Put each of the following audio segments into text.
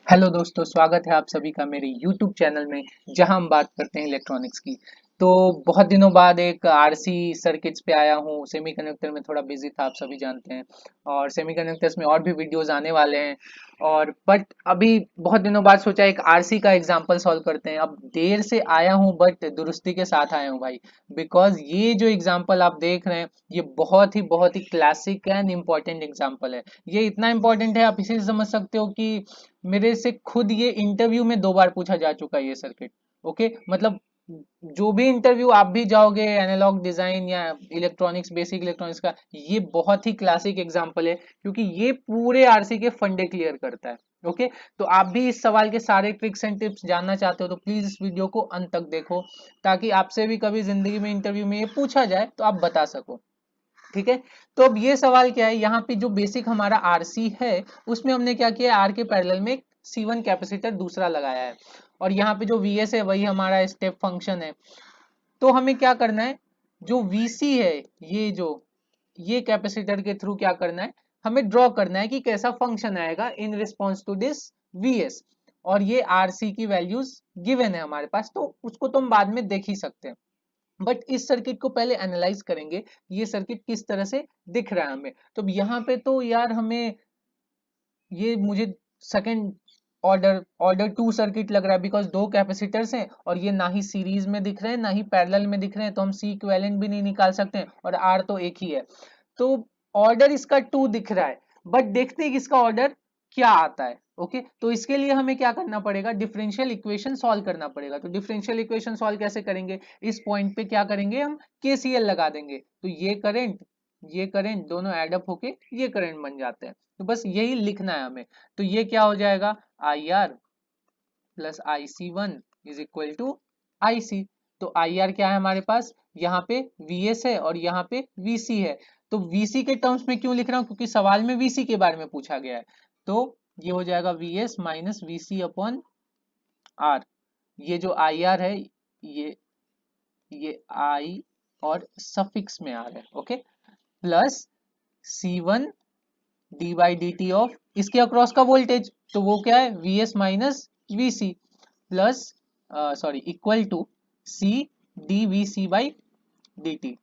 Hello दोस्तों, स्वागत है आप सभी का मेरे YouTube चैनल में जहां हम बात करते हैं इलेक्ट्रॉनिक्स की। तो बहुत दिनों बाद एक आरसी सर्किट्स पे आया हूं। सेमीकंडक्टर में थोड़ा बिजी था, आप सभी जानते हैं। और सेमीकंडक्टर्स में और भी वीडियोस आने वाले हैं। और बट अभी बहुत दिनों बाद सोचा एक आरसी का एग्जांपल सॉल्व करते हैं। अब देर से आया हूं बट दुरुस्ती के साथ आया हूं भाई। बिकॉज ये जो एग्जांपल आप देख रहे हैं, ये बहुत ही क्लासिक एंड इम्पोर्टेंट एग्जांपल है। ये इतना इंपॉर्टेंट है, आप इसे समझ सकते हो कि मेरे से खुद ये इंटरव्यू में 2 बार पूछा जा चुका है ये सर्किट। ओके, मतलब जो भी इंटरव्यू आप भी जाओगे एनालॉग डिजाइन या इलेक्ट्रॉनिक्स, बेसिक इलेक्ट्रॉनिक्स का, ये बहुत ही क्लासिक एग्जांपल है क्योंकि ये पूरे आरसी के फंडे क्लियर करता है। ओके, तो आप भी इस सवाल के सारे ट्रिक्स एंड टिप्स जानना चाहते हो तो प्लीज इस वीडियो को अंत तक देखो, ताकि आपसे भी कभी जिंदगी में इंटरव्यू में ये पूछा जाए तो आप बता सको। ठीक है। तो अब ये सवाल क्या है, यहाँ पे जो बेसिक हमारा आरसी है उसमें हमने क्या किया, आर के पैरेलल में C1 कैपेसिटर दूसरा लगाया है। और यहाँ पे जो Vs है वही हमारा स्टेप फंक्शन है। तो हमें क्या करना है, जो Vc है, ये जो ये कैपेसिटर के थ्रू क्या करना है, हमें ड्रॉ करना है कि कैसा फंक्शन आएगा in response to this Vs। और ये आरसी की वैल्यूज गिवन है हमारे पास, तो उसको तो हम बाद में देख ही सकते हैं। बट इस सर्किट को पहले एनालाइज करेंगे, ये सर्किट किस तरह से दिख रहा है हमें। तो यहाँ पे तो यार हमें ये मुझे सेकंड ऑर्डर टू सर्किट लग रहा है, बिकॉज दो कैपेसिटर्स हैं और ये ना ही सीरीज में दिख रहे हैं ना ही पैरेलल में दिख रहे हैं, तो हम सी इक्विवेलेंट भी नहीं निकाल सकते हैं और आर तो एक ही है। तो ऑर्डर इसका टू दिख रहा है, बट देखते हैं कि इसका ऑर्डर क्या आता है। ओके, तो इसके लिए हमें क्या करना पड़ेगा, डिफरेंशियल इक्वेशन सॉल्व करना पड़ेगा। तो डिफरेंशियल इक्वेशन सॉल्व कैसे करेंगे, इस पॉइंट पे क्या करेंगे, हम केसीएल लगा देंगे। तो ये करंट दोनों एडअप होके ये करंट बन जाते हैं। तो बस यही लिखना है हमें। तो ये क्या हो जाएगा, I R plus I C one is equal to I C. तो आई आर क्या है हमारे पास, यहाँ पे वी एस है और यहाँ पे वी सी है। तो वीसी के टर्म्स में क्यों लिख रहा हूँ, क्योंकि सवाल में वीसी के बारे में पूछा गया है। तो ये हो जाएगा V S minus V C upon R. ये जो आई आर है, ये आई और सफिक्स में आर है। Okay, plus C one D by D T of इसके अक्रॉस का वोल्टेज, तो वो क्या है, V S minus V C plus sorry equal to C D V C by D T.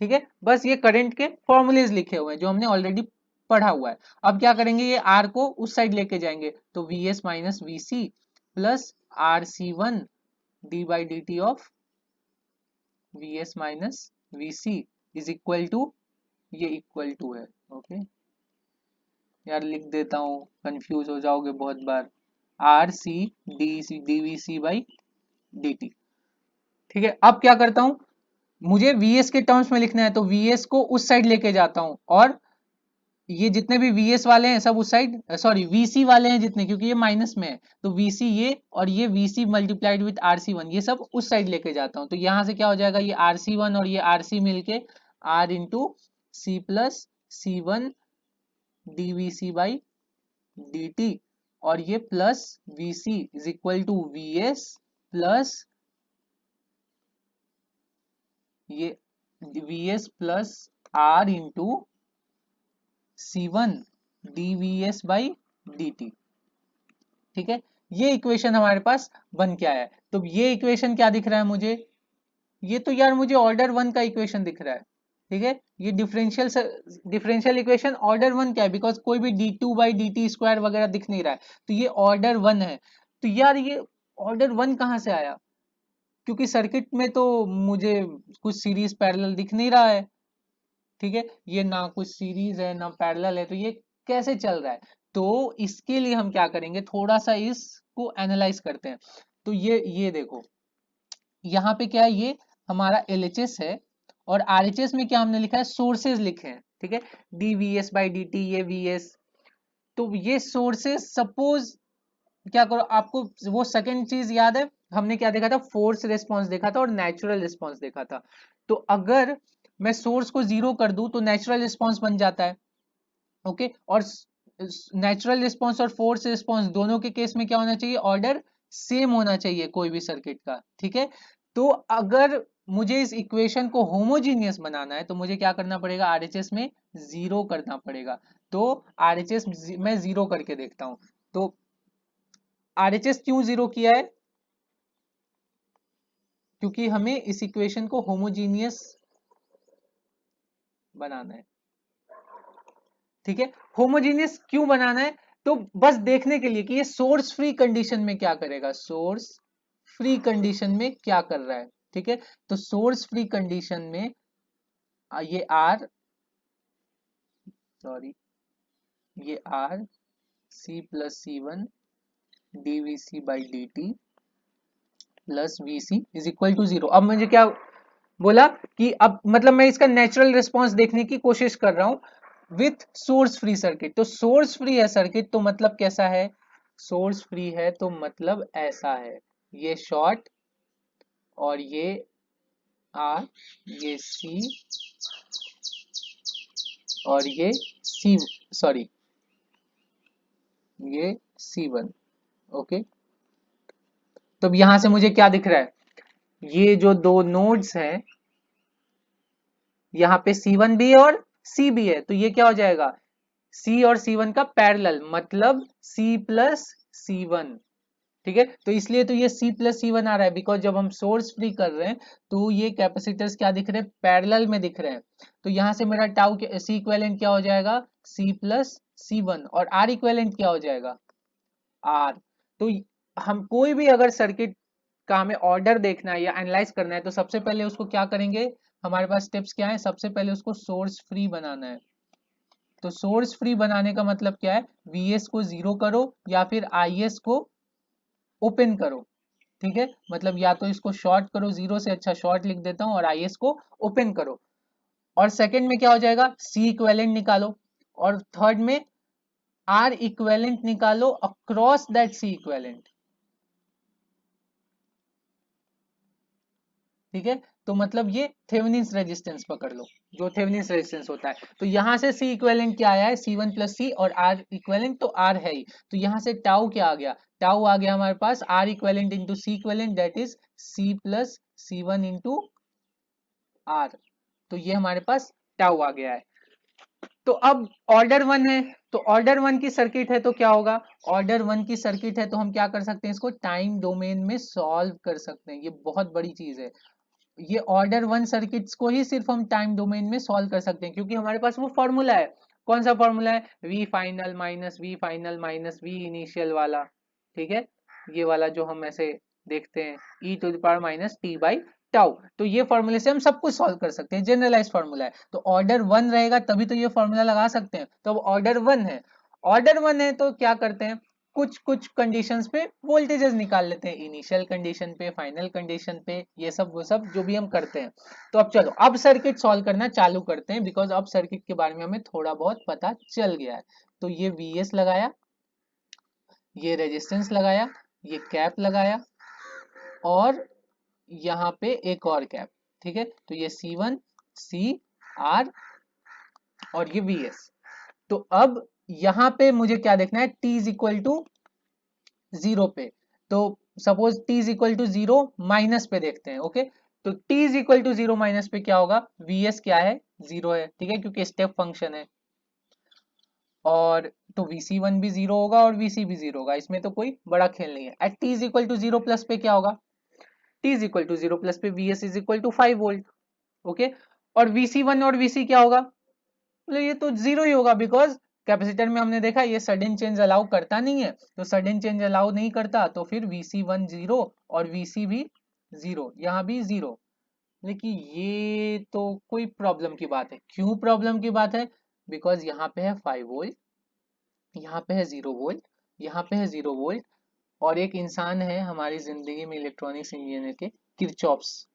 ठीक है, बस ये करंट के फॉर्मूलेज लिखे हुए हैं जो हमने ऑलरेडी पढ़ा हुआ है। अब क्या करेंगे, ये आर को उस साइड लेके जाएंगे, तो V S minus V C plus R C one D by D T of V S minus V C is equal to, ये इक्वल टू है। ओके, यार लिख देता हूँ, कंफ्यूज हो जाओगे बहुत बार, R C D V C by D T. ठीक है, अब क्या करता हूँ, मुझे वीएस के टर्म्स में लिखना है, तो वीएस को उस साइड लेके जाता हूँ और ये जितने भी वीएस वाले हैं सब उस साइड, सॉरी वीसी वाले हैं जितने, क्योंकि ये माइनस में है, तो वीसी ये और ये VC multiplied with RC one, ये सब उस साइड लेके जाता हूँ। तो यहाँ से क्या हो जाएगा, ये आरसी वन और ये आरसी मिलके R into C plus C one D V C by D T, और ये plus V C is equal to V S plus ये V S plus R into C one D V S by D T. ठीक है, ये equation हमारे पास बन के आया है। तो ये इक्वेशन क्या दिख रहा है मुझे, ये तो यार मुझे ऑर्डर वन का इक्वेशन दिख रहा है। ठीक है, ये डिफरेंशियल इक्वेशन ऑर्डर वन क्या है, बिकॉज कोई भी D two by D T square वगैरह दिख नहीं रहा है, तो ये ऑर्डर वन है। तो यार ये ऑर्डर वन कहाँ से आया, क्योंकि सर्किट में तो मुझे कुछ सीरीज पैरेलल दिख नहीं रहा है। ठीक है, ये ना कुछ सीरीज है ना पैरेलल है, तो ये कैसे चल रहा है। तो इसके लिए हम क्या करेंगे, थोड़ा सा इसको एनालाइज करते हैं। तो ये देखो, यहाँ पे क्या है, ये हमारा एलएचएस है और आरएचएस में क्या हमने लिखा है, सोर्सेज लिखे हैं। ठीक है, D V S by D T, ये वी एस। तो ये सोर्सेज, सपोज क्या करो, आपको वो सेकंड चीज याद है, हमने क्या देखा था, फोर्स रिस्पॉन्स देखा था और नेचुरल रिस्पॉन्स देखा था। तो अगर मैं सोर्स को जीरो कर दूं तो नेचुरल रिस्पॉन्स बन जाता है। ओके, और नेचुरल रिस्पॉन्स और फोर्स रिस्पॉन्स दोनों के केस में क्या होना चाहिए, ऑर्डर सेम होना चाहिए कोई भी सर्किट का। ठीक है, तो अगर मुझे इस इक्वेशन को होमोजीनियस बनाना है तो मुझे क्या करना पड़ेगा, आरएचएस में जीरो करना पड़ेगा। तो आरएचएस मैं जीरो करके देखता हूं। तो RHS क्यों 0 किया है? क्योंकि हमें इस इक्वेशन को होमोजीनियस बनाना है, ठीक है। होमोजीनियस क्यों बनाना है? तो बस देखने के लिए कि ये सोर्स फ्री कंडीशन में क्या करेगा, सोर्स फ्री कंडीशन में क्या कर रहा है, ठीक है। तो सोर्स फ्री कंडीशन में ये आर, सॉरी, ये R C plus C one DVC by D T plus V C is equal to 0। अब मुझे क्या बोला कि अब मतलब मैं इसका नेचुरल रिस्पॉन्स देखने की कोशिश कर रहा हूं विथ सोर्स फ्री सर्किट। तो सोर्स फ्री है सर्किट तो मतलब कैसा है, सोर्स फ्री है तो मतलब ऐसा है, ये शॉर्ट और ये आर, ये सी और ये सी, सॉरी ये C1, ओके। तो अब यहां से मुझे क्या दिख रहा है, ये जो दो नोड्स हैं यहाँ पे C1 भी है और C भी है, तो ये क्या हो जाएगा, C और C1 का पैरेलल, मतलब C प्लस C1, ठीक है। तो इसलिए तो ये C प्लस C1 आ रहा है, बिकॉज जब हम सोर्स फ्री कर रहे हैं तो ये कैपेसिटर्स क्या दिख रहे हैं, पैरेलल में दिख रहे हैं। तो यहां से मेरा टाउ C इक्विवेलेंट क्या हो जाएगा, C प्लस C1, और R इक्विवेलेंट क्या हो जाएगा, R। तो हम कोई भी अगर सर्किट का हमें ऑर्डर देखना है या एनालाइज करना है तो सबसे पहले उसको क्या करेंगे, हमारे पास स्टेप्स क्या है, सबसे पहले उसको सोर्स फ्री बनाना है। तो सोर्स फ्री बनाने का मतलब क्या है, Vs को 0 करो या फिर Is को ओपन करो, ठीक है। मतलब या तो इसको शॉर्ट करो, 0 से अच्छा शॉर्ट लिख देता हूं, और Is को ओपन करो। और सेकंड में क्या हो जाएगा, C इक्विवेलेंट निकालो, और थर्ड में R इक्विवेलेंट निकालो अक्रॉस दैट C इक्विवेलेंट, ठीक है। तो मतलब ये थेवेनिन्स रेजिस्टेंस पकड़ लो, जो थेवेनिन्स रेजिस्टेंस होता है। तो यहां से C इक्विवेलेंट क्या आया है, C1 प्लस सी, और R इक्विवेलेंट तो R है ही। तो यहां से टाउ क्या आ गया, टाउ आ गया हमारे पास R equivalent into C equivalent, that is C plus C1 into R। तो ये हमारे पास टाउ आ गया है। तो अब ऑर्डर वन है, तो ऑर्डर वन की सर्किट है तो क्या होगा, ऑर्डर वन की सर्किट है तो हम क्या कर सकते हैं, इसको टाइम डोमेन में सॉल्व कर सकते हैं। ये बहुत बड़ी चीज है, ये ऑर्डर वन सर्किट्स को ही सिर्फ हम टाइम डोमेन में सॉल्व कर सकते हैं, क्योंकि हमारे पास वो फॉर्मूला है। कौन सा फॉर्मूला है, V final minus V initial वाला, ठीक है। ये वाला जो हम ऐसे देखते हैं, e to the power minus T by tau. तो ये फॉर्मूले से हम सब कुछ सॉल्व कर सकते हैं, जनरलाइज फॉर्मूला है। तो ऑर्डर वन रहेगा तभी तो ये फॉर्मूला लगा सकते हैं। तो अब ऑर्डर वन है, ऑर्डर वन है तो क्या करते हैं, कुछ कुछ कंडीशंस पे वोल्टेजेस निकाल लेते हैं, इनिशियल कंडीशन पे, फाइनल कंडीशन पे, ये सब वो सब जो भी हम करते हैं। तो अब चलो अब सर्किट सॉल्व करना चालू करते हैं, बिकॉज अब सर्किट के बारे में हमें थोड़ा बहुत पता चल गया है। तो ये Vs लगाया, ये रेजिस्टेंस लगाया, ये कैप लगाया, और यहाँ पे एक और कैप, ठीक है। तो ये C1 C R और ये Vs। तो अब यहाँ पे मुझे क्या देखना है, t इज इक्वल टू 0 पे। तो suppose t is equal to 0 minus पे देखते हैं, ओके। तो t is equal to 0 minus पे क्या होगा, Vs क्या है, 0 है, ठीक है, क्योंकि स्टेप फंक्शन है। और तो Vc1 भी 0 होगा और Vc भी 0 होगा, इसमें तो कोई बड़ा खेल नहीं है। At t is equal to 0 plus पे क्या होगा, t is equal to 0 plus पे Vs is equal to 5 volt, okay. और Vc1 और Vc क्या होगा, मतलब ये तो 0 ही होगा, बिकॉज कैपेसिटर में हमने देखा ये सडन चेंज अलाउ करता नहीं है। तो सडन चेंज अलाउ नहीं करता तो फिर Vc1 0 और Vc भी 0, यहाँ भी 0। लेकिन ये तो कोई प्रॉब्लम की बात है, क्यों प्रॉब्लम की बात है, बिकॉज यहाँ पे है 5 वोल्ट, यहाँ पे है 0 वोल्ट, यहाँ पे है 0 वोल्ट, और एक इंसान है हमारी जिंदगी में इलेक्ट्रॉनिक्स इंजीनियर के, किरचॉफ्स।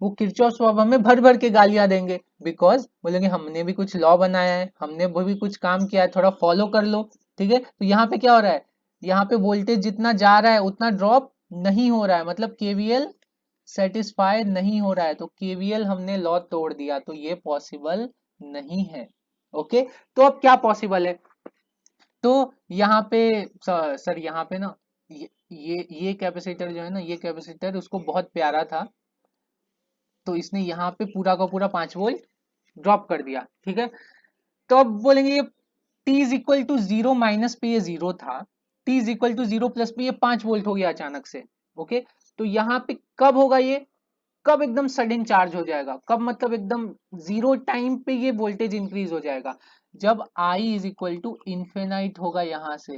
वो किरचॉफ स्वभाव हमें भर भर के गालियां देंगे, बिकॉज बोलेंगे हमने भी कुछ लॉ बनाया है, हमने वो भी कुछ काम किया है, थोड़ा फॉलो कर लो, ठीक है। तो यहाँ पे क्या हो रहा है, यहाँ पे वोल्टेज जितना जा रहा है उतना ड्रॉप नहीं हो रहा है, मतलब केवीएल सेटिस्फाई नहीं हो रहा है। तो केवीएल हमने लॉ तोड़ दिया, तो ये पॉसिबल नहीं है, ओके। तो अब क्या पॉसिबल है, तो यहाँ पे सर यहाँ पे ना ये कैपेसिटर जो है ना, ये कैपेसिटर उसको बहुत प्यारा था, तो इसने यहाँ पे पूरा का पूरा 5 वोल्ट ड्रॉप कर दिया, ठीक है। तो अब बोलेंगे ये t is equal to 0 minus पे ये 0 था, t is equal to 0 plus पे ये 5 वोल्ट हो गया अचानक से। ओके, तो यहाँ पे कब होगा ये, कब एकदम सडन चार्ज हो जाएगा, कब मतलब एकदम जीरो टाइम पे ये वोल्टेज इंक्रीज हो जाएगा, जब I is equal to infinite होगा यहाँ से।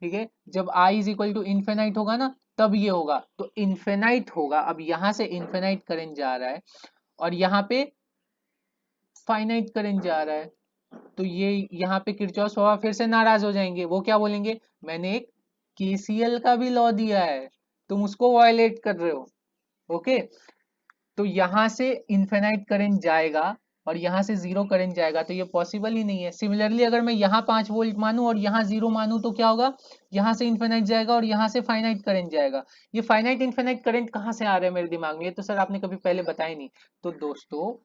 ठीक है, जब I is equal to infinite होगा ना, तब ये होगा। तो इन्फेनाइट होगा, अब यहां से इन्फेनाइट करंट जा रहा है और यहाँ पे फाइनाइट करंट जा रहा है, तो ये यहाँ पे किरचॉफ बाबा फिर से नाराज हो जाएंगे। वो क्या बोलेंगे, मैंने एक केसीएल का भी लॉ दिया है, तुम उसको वायलेट कर रहे हो। ओके, तो यहां से इन्फेनाइट करंट जाएगा और यहां से जीरो करंट जाएगा, तो ये पॉसिबल ही नहीं है। सिमिलरली अगर मैं यहाँ 5 वोल्ट मानूं और यहाँ जीरो मानूं तो क्या होगा, यहाँ से इन्फेनाइट जाएगा और यहाँ से फाइनाइट करंट जाएगा। ये फाइनाइट इन्फेनाइट करंट कहाँ से आ रहे हैं मेरे दिमाग में, ये तो सर आपने कभी पहले बताया नहीं। तो दोस्तों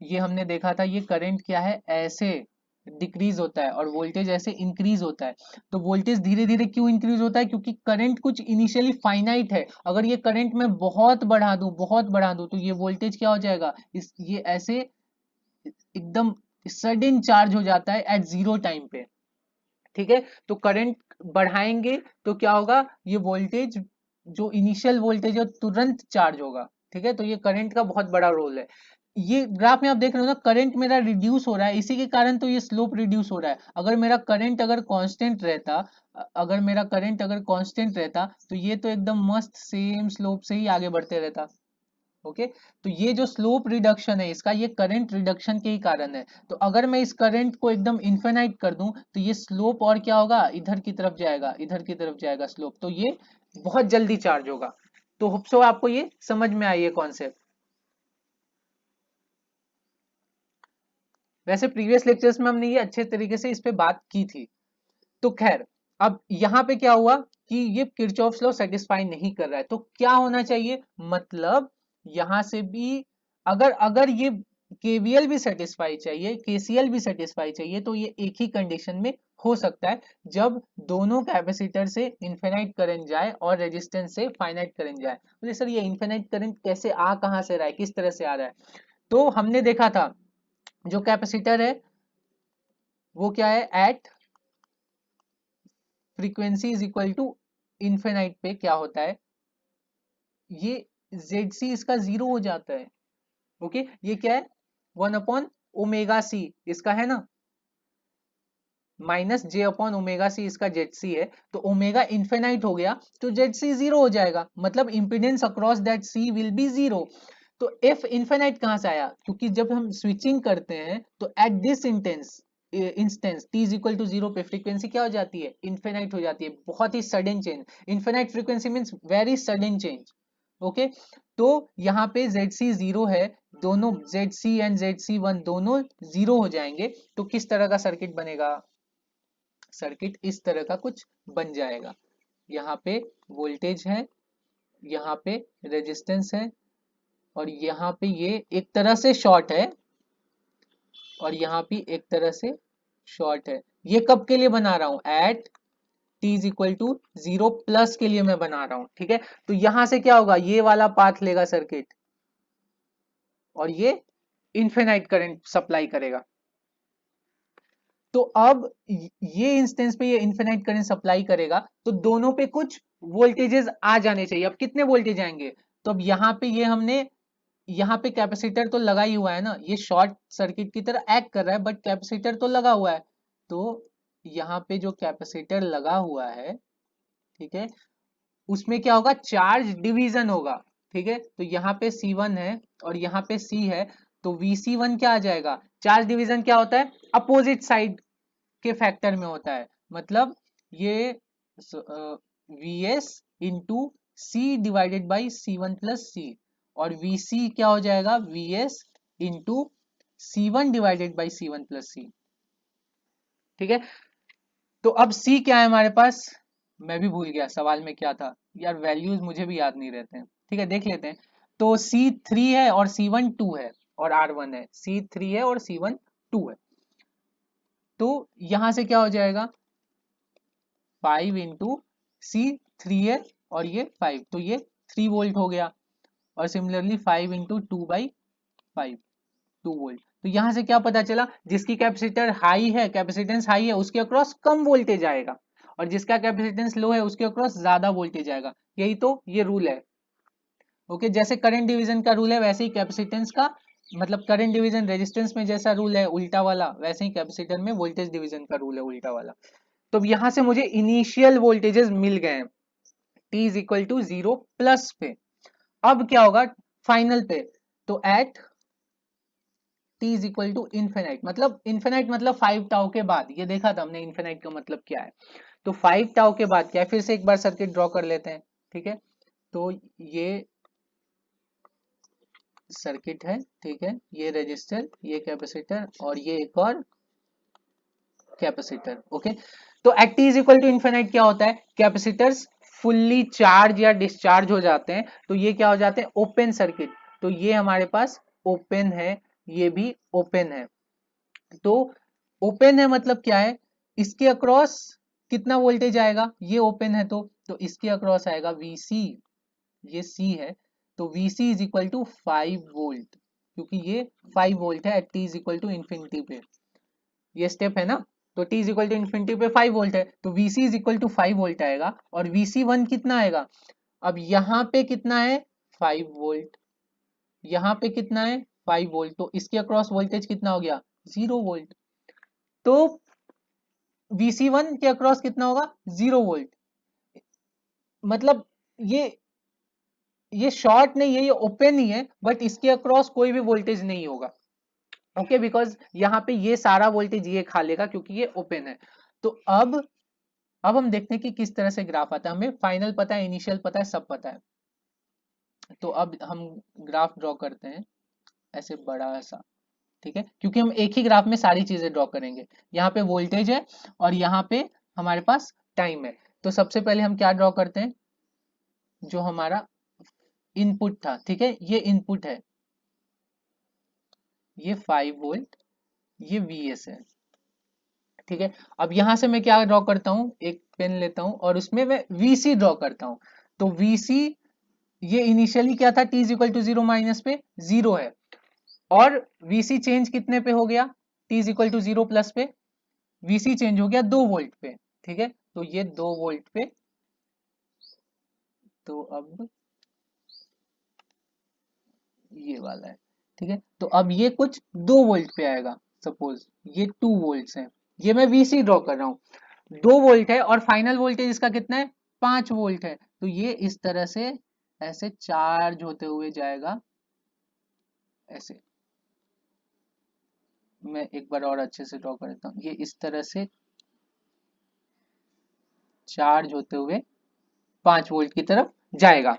ये हमने देखा था, ये करंट क्या है, ऐसे डिक्रीज होता है और वोल्टेज ऐसे इंक्रीज होता है। तो वोल्टेज धीरे धीरे क्यों इंक्रीज होता है, क्योंकि करंट कुछ इनिशियली फाइनाइट है। अगर ये करंट मैं बहुत बढ़ा दूं तो ये वोल्टेज क्या हो जाएगा, ये ऐसे एकदम सडन चार्ज हो जाता है एट जीरो टाइम पे। ठीक है, तो करंट बढ़ाएंगे तो क्या होगा, ये वोल्टेज जो इनिशियल वोल्टेज है तुरंत चार्ज होगा। ठीक है, तो ये करंट का बहुत बड़ा रोल है। ये ग्राफ में आप देख रहे हो ना, करंट मेरा रिड्यूस हो रहा है, इसी के कारण तो ये स्लोप रिड्यूस हो रहा है। अगर मेरा करंट अगर कांस्टेंट रहता, अगर मेरा करंट अगर कांस्टेंट रहता तो ये तो एकदम मस्त सेम स्लोप से ही आगे बढ़ते रहता। ओके, तो ये जो स्लोप रिडक्शन है इसका, ये करंट रिडक्शन के ही कारण है। तो अगर मैं इस करंट को एकदम इन्फिनाइट कर दूं तो ये स्लोप और क्या होगा, इधर की तरफ जाएगा, इधर की तरफ जाएगा स्लोप, तो ये बहुत जल्दी चार्ज होगा। तो होप सो आपको ये समझ में आई है कॉन्सेप्ट। वैसे प्रीवियस लेक्चर्स में हमने ये अच्छे तरीके से इस पे बात की थी। तो खैर, अब यहाँ पे क्या हुआ कि ये किरचॉफ्स लॉ सेटिस्फाई नहीं कर रहा है, तो क्या होना चाहिए, मतलब यहां से भी अगर अगर ये केवीएल भी सेटिस्फाई चाहिए, केसीएल भी सेटिस्फाई चाहिए, तो ये एक ही कंडीशन में हो सकता है, जब दोनों कैपेसिटर से इन्फिनाइट करंट जाए और रेजिस्टेंस से फाइनाइट करंट जाए। बोले सर ये इन्फिनाइट करंट कैसे आ कहां से रहा है, किस तरह से आ रहा है। तो हमने देखा था जो कैपेसिटर है वो क्या है, at frequency is equal to infinite पे क्या होता है, ये जेड सी इसका जीरो हो जाता है। ओके, ये क्या है, 1/ओमेगा सी इसका है ना, minus J upon omega C इसका जेड सी है। तो ओमेगा इन्फिनाइट हो गया तो जेड सी जीरो हो जाएगा, मतलब impedance across that C will be zero. तो एफ इन्फिनाइट कहां से आया, क्योंकि जब हम स्विचिंग करते हैं तो at this instance t is equal to zero पे फ्रीक्वेंसी क्या हो जाती है, इन्फिनाइट हो जाती है, बहुत ही sudden change. Infinite frequency means very sudden change. Okay, तो यहाँ पे ZC जीरो है, दोनों ZC एंड ZC1 दोनों जीरो हो जाएंगे, तो किस तरह का सर्किट बनेगा, सर्किट इस तरह का कुछ बन जाएगा। यहाँ पे वोल्टेज है, यहाँ पे रेजिस्टेंस है और यहाँ पे ये एक तरह से शॉर्ट है और यहाँ भी एक तरह से शॉर्ट है। ये कब के लिए बना रहा हूं, at t is equal to zero plus के लिए मैं बना रहा हूं। ठीक है, तो यहां से क्या होगा, ये वाला पाथ लेगा सर्किट और ये इन्फिनाइट करंट सप्लाई करेगा। तो अब ये इंस्टेंस पे ये इन्फिनाइट करंट सप्लाई करेगा, तो दोनों पे कुछ वोल्टेजेस आ जाने चाहिए। अब कितने वोल्टेज आएंगे, तो अब यहाँ पे ये हमने, यहाँ पे कैपेसिटर तो लगा ही हुआ है ना, ये शॉर्ट सर्किट की तरह एक्ट कर रहा है बट कैपेसिटर तो लगा हुआ है। तो यहाँ पे जो कैपेसिटर लगा हुआ है, ठीक है, उसमें क्या होगा, चार्ज डिवीजन होगा। ठीक है, तो यहाँ पे C1 है और यहाँ पे C है, तो VC1 क्या आ जाएगा, चार्ज डिवीजन क्या होता है, अपोजिट साइड के फैक्टर में होता है। मतलब ये Vs into C divided by C1 plus C, और Vc क्या हो जाएगा, Vs into C1 divided by C1 plus C. ठीक है, तो अब C क्या है हमारे पास, मैं भी भूल गया सवाल में क्या था यार, वैल्यूज मुझे भी याद नहीं रहते हैं। ठीक है, देख लेते हैं। तो C3 है और C1 2 है और R1 है, C3 है और C1 2 है। तो यहां से क्या हो जाएगा, 5 इंटू C3 है और ये 5, तो ये 3 वोल्ट हो गया। और सिमिलरली 5 इंटू 2/5, 2 वोल्ट, तो यहां से क्या पता चला, जिसकी कैपेसिटर हाई है, कैपेसिटेंस हाई है, उसके अक्रॉस कम वोल्टेज आएगा, और जिसका कैपेसिटेंस लो है उसके अक्रॉस ज्यादा वोल्टेज आएगा। यही तो ये रूल है। ओके, जैसे करंट डिवीजन का रूल है वैसे ही कैपेसिटेंस का, मतलब करंट डिवीजन रेजिस्टेंस में जैसा रूल है उल्टा वाला, वैसे ही कैपेसिटर में वोल्टेज डिवीजन का रूल है उल्टा वाला। तो अब यहां से मुझे इनिशियल वोल्टेजेस मिल गए हैं t is equal to 0 plus पे। अब क्या होगा फाइनल पे, तो at t is equal to infinite, मतलब इन्फिनाइट मतलब 5 टाउ के बाद, ये देखा था हमने इन्फिनाइट का मतलब क्या है। तो 5 टाउ के बाद क्या है, फिर से एक बार सर्किट ड्रॉ कर लेते हैं। ठीक है, तो ये सर्किट है, ठीक है, ये रेजिस्टर, ये कैपेसिटर, और ये एक और कैपेसिटर। ओके, तो at T is equal to infinite क्या होता है, कैपेसिटर्स फुल्ली चार्ज या डिस्चार्ज हो जाते हैं, तो ये क्या हो जाते हैं, ओपन सर्किट। तो ये हमारे पास ओपन है, ये भी ओपन है। तो ओपन है मतलब क्या है, इसके अक्रॉस कितना वोल्टेज आएगा, ये ओपन है तो इसके अक्रॉस आएगा वीसी, ये सी है, तो VC is equal to 5 volt, क्योंकि ये 5 वोल्ट है at T is equal to infinity पे, ये स्टेप है ना। तो t is equal to infinity पे 5 वोल्ट है, तो vc is equal to 5 volt आएगा, और vc1 कितना आएगा, अब यहाँ पे कितना है 5 वोल्ट, यहाँ पे कितना है 5 वोल्ट, तो इसके अक्रॉस वोल्टेज कितना हो गया 0 वोल्ट। तो vc1 के अक्रॉस कितना होगा 0 वोल्ट, मतलब ये ये शॉर्ट नहीं है, ये ओपन ही है, बट इसके अक्रॉस कोई भी वोल्टेज नहीं होगा। ओके, बिकॉज यहाँ पे ये सारा वोल्टेज ये खा लेगा क्योंकि ये ओपन है। तो अब हम देखते हैं कि किस तरह से ग्राफ आता है, हमें फाइनल पता है, इनिशियल पता है, सब पता है। तो अब हम ग्राफ ड्रॉ करते हैं ऐसे बड़ा सा, ठीक है, क्योंकि हम एक ही ग्राफ में सारी चीजें ड्रॉ करेंगे। यहाँ पे वोल्टेज है और यहाँ पे हमारे पास टाइम है। तो सबसे पहले हम क्या ड्रॉ करते हैं, जो हमारा इनपुट था, ठीक है, ये इनपुट है, ये 5 वोल्ट, ये Vs है, ठीक है। अब यहां से मैं क्या ड्रॉ करता हूं, एक पेन लेता हूं और उसमें मैं Vc ड्रॉ करता हूं। तो Vc ये इनिशियली क्या था, t is equal to 0 minus पे 0 है, और Vc चेंज कितने पे हो गया, t is equal to 0 plus पे Vc चेंज हो गया 2 वोल्ट पे, ठीक है। तो ये 2 वोल्ट पे, तो अब ये वाला है, ठीक है। तो अब ये कुछ 2 वोल्ट पे आएगा, सपोज ये 2 वोल्ट है, ये मैं Vc ड्रॉ कर रहा हूँ, 2 वोल्ट है, और फाइनल वोल्टेज इसका कितना है 5 वोल्ट है। तो ये इस तरह से ऐसे चार्ज होते हुए जाएगा, ऐसे मैं एक बार और अच्छे से ड्रॉ कर देता हूँ, ये इस तरह से चार्ज होते हुए 5 वोल्ट की तरफ जाएगा।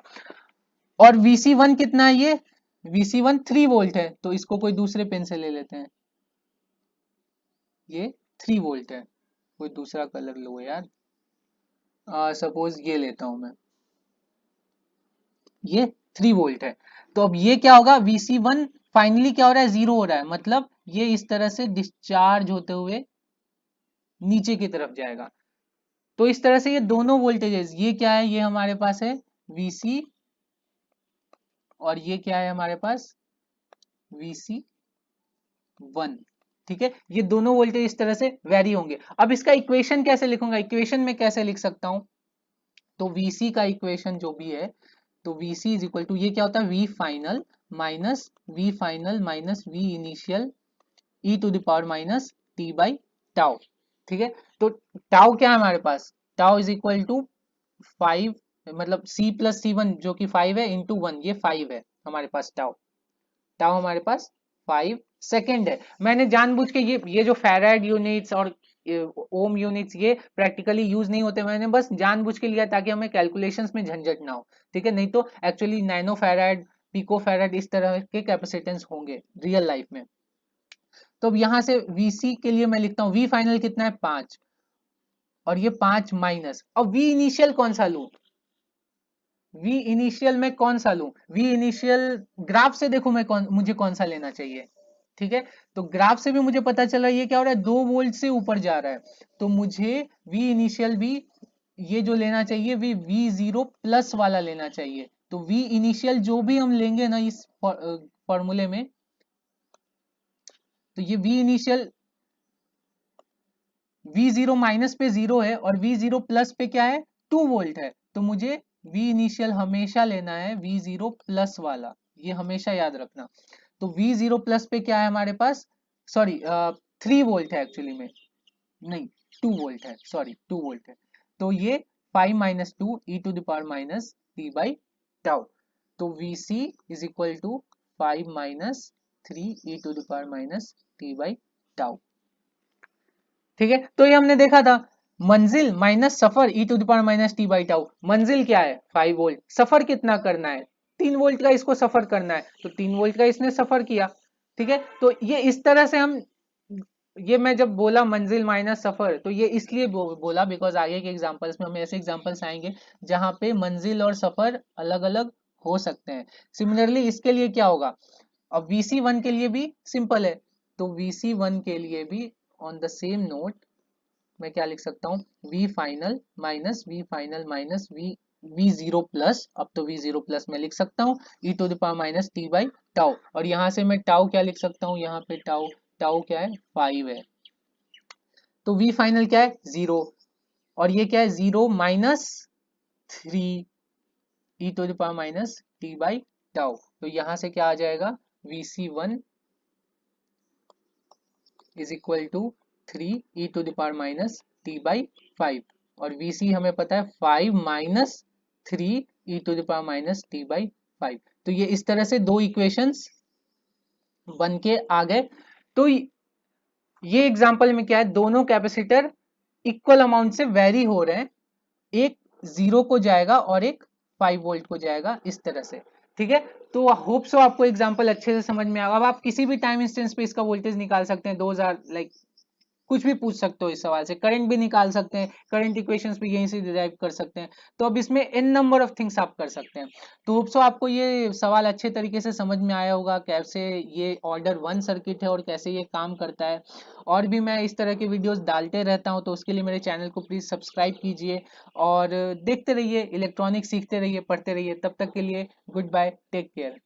और Vc1 कितना है, ये Vc1 3 वोल्ट है, तो इसको कोई दूसरे पेन से ले लेते हैं, ये 3 वोल्ट है, कोई दूसरा कलर लो यार, सपोज ये लेता हूं मैं, ये 3 वोल्ट है। तो अब ये क्या होगा, Vc1 फाइनली क्या हो रहा है, 0 हो रहा है, मतलब ये इस तरह से डिस्चार्ज होते हुए नीचे की तरफ जाएगा। तो इस तरह से ये दोनों वोल्टेजेस, ये क्या है, ये हमारे पास है Vc, और ये क्या है हमारे पास Vc1, ठीक है। ये दोनों वोल्टेज इस तरह से वेरी होंगे। अब इसका इक्वेशन कैसे लिखूंगा, इक्वेशन में कैसे लिख सकता हूं, तो Vc का इक्वेशन जो भी है, तो Vc इज इक्वल टू, ये क्या होता है V final minus V initial e to the power minus t by tau, ठीक है। तो टाउ क्या है हमारे पास, टाउ इज इक्वल टू 5, मतलब c प्लस C1 जो कि 5 है इंटू 1, ये 5 है हमारे पास टाउ, टाउ हमारे पास 5 सेकेंड है। मैंने जानबूझ के ये जो फैराड यूनिट्स और ओम यूनिट्स ये प्रैक्टिकली यूज नहीं होते, मैंने बस जानबूझ के लिया ताकि हमें कैलकुलेशंस में झंझट ना हो, ठीक है, नहीं तो actually nanofarad, picofarad इस तरह के कैपेसिटेंस होंगे रियल लाइफ में। तो अब यहां से Vc के लिए मैं लिखता हूँ, V फाइनल कितना है 5, और ये 5 माइनस, अब V इनिशियल कौन सा लूं, V इनिशियल में कौन सा लूं, V इनिशियल ग्राफ से देखो मैं मुझे कौन सा लेना चाहिए, ठीक है। तो ग्राफ से भी मुझे पता चला ये क्या हो रहा है, 2 वोल्ट से ऊपर जा रहा है, तो मुझे V इनिशियल भी ये जो लेना चाहिए V0 प्लस वाला लेना चाहिए। तो V इनिशियल जो भी हम लेंगे ना इस फॉर्मूले में, तो ये V इनिशियल V0 माइनस पे 0 है और V0 प्लस पे क्या है 2 वोल्ट है, तो मुझे V इनिशियल हमेशा लेना है V0 प्लस वाला, ये हमेशा याद रखना। तो V0 प्लस पे क्या है हमारे पास, सॉरी 3 वोल्ट है एक्चुअली में, नहीं 2 वोल्ट है, सॉरी 2 वोल्ट है। तो ये 5 minus 2 e to the power minus T by tau, तो Vc is equal to 5 minus 3 e to the power minus T by tau. ठीक है, तो ये हमने देखा था मंजिल माइनस सफर e to the power minus T by tau. मंजिल क्या है 5 वोल्ट, सफर कितना करना है 3 वोल्ट का इसको सफर करना है, तो 3 वोल्ट का इसने सफर किया। ठीक है, तो ये इस तरह से हम, ये मैं जब बोला मंजिल माइनस सफर तो ये इसलिए बोला बिकॉज आगे के एग्जांपल्स में हमें ऐसे एग्जांपल्स आएंगे जहां पे मंजिल और सफर अलग अलग हो सकते हैं। सिमिलरली इसके लिए क्या होगा, अब Vc1 के लिए भी सिंपल है, तो Vc1 के लिए भी ऑन द सेम नोट मैं क्या लिख सकता हूँ, V final minus V0 plus, अब तो V0 प्लस मैं लिख सकता हूँ e to the power minus T by tau, और यहाँ से मैं टाउ क्या लिख सकता हूँ, यहाँ पे टाउ टाउ क्या है 5 है, तो V फाइनल क्या है 0, और ये क्या है 0 minus 3 e to the power minus T by tau, तो यहाँ से क्या आ जाएगा Vc1 is equal to 3 e to the power minus T by 5, और Vc हमें पता है 5 minus 3 e to the power minus T by 5। तो ये इस तरह से दो इक्वेशंस बन के आ गए। तो ये एग्जांपल में क्या है, दोनों कैपेसिटर इक्वल अमाउंट से वेरी हो रहे हैं, एक 0 को जाएगा और एक 5 वोल्ट को जाएगा, इस तरह से। ठीक है, तो होप सो आपको एग्जांपल अच्छे से समझ में आएगा। अब आप किसी भी टाइम इंस्टेंस पे इसका वोल्टेज निकाल सकते हैं, 2000 लाइक कुछ भी पूछ सकते हो इस सवाल से, करंट भी निकाल सकते हैं, करंट इक्वेशंस भी यहीं से डिराइव कर सकते हैं। तो अब इसमें n नंबर ऑफ थिंग्स आप कर सकते हैं। तो होप सो आपको ये सवाल अच्छे तरीके से समझ में आया होगा, कैसे ये ऑर्डर 1 सर्किट है और कैसे ये काम करता है। और भी मैं इस तरह के वीडियोस डालते रहता हूं, तो उसके लिए मेरे चैनल को प्लीज सब्सक्राइब कीजिए और देखते रहिए, इलेक्ट्रॉनिक्स सीखते रहिए, पढ़ते रहिए। तब तक के लिए गुड बाय, टेक केयर।